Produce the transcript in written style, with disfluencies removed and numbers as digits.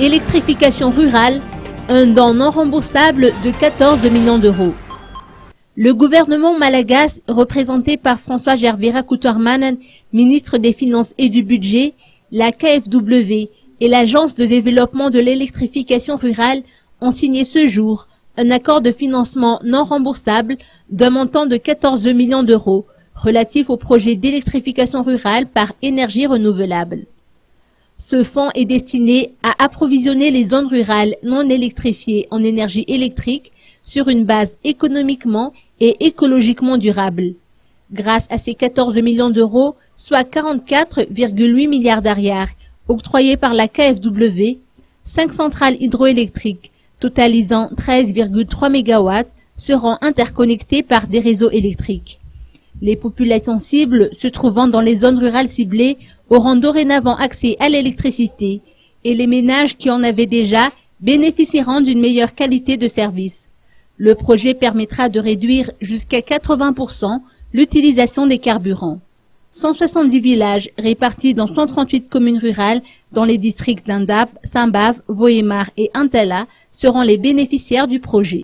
Électrification rurale, un don non remboursable de 14 millions d'euros. Le gouvernement malagasy, représenté par François Gervais Rakoutoarman, ministre des Finances et du Budget, la KfW et l'Agence de développement de l'électrification rurale ont signé ce jour un accord de financement non remboursable d'un montant de 14 millions d'euros relatif au projet d'électrification rurale par énergie renouvelable. Ce fonds est destiné à approvisionner les zones rurales non électrifiées en énergie électrique sur une base économiquement et écologiquement durable. Grâce à ces 14 millions d'euros, soit 44,8 milliards d'ariars octroyés par la KfW, 5 centrales hydroélectriques totalisant 13,3 MW seront interconnectées par des réseaux électriques. Les populations cibles se trouvant dans les zones rurales ciblées auront dorénavant accès à l'électricité et les ménages qui en avaient déjà bénéficieront d'une meilleure qualité de service. Le projet permettra de réduire jusqu'à 80% l'utilisation des carburants. 170 villages répartis dans 138 communes rurales dans les districts d'Indap, Sambave, Vohemar et Antala seront les bénéficiaires du projet.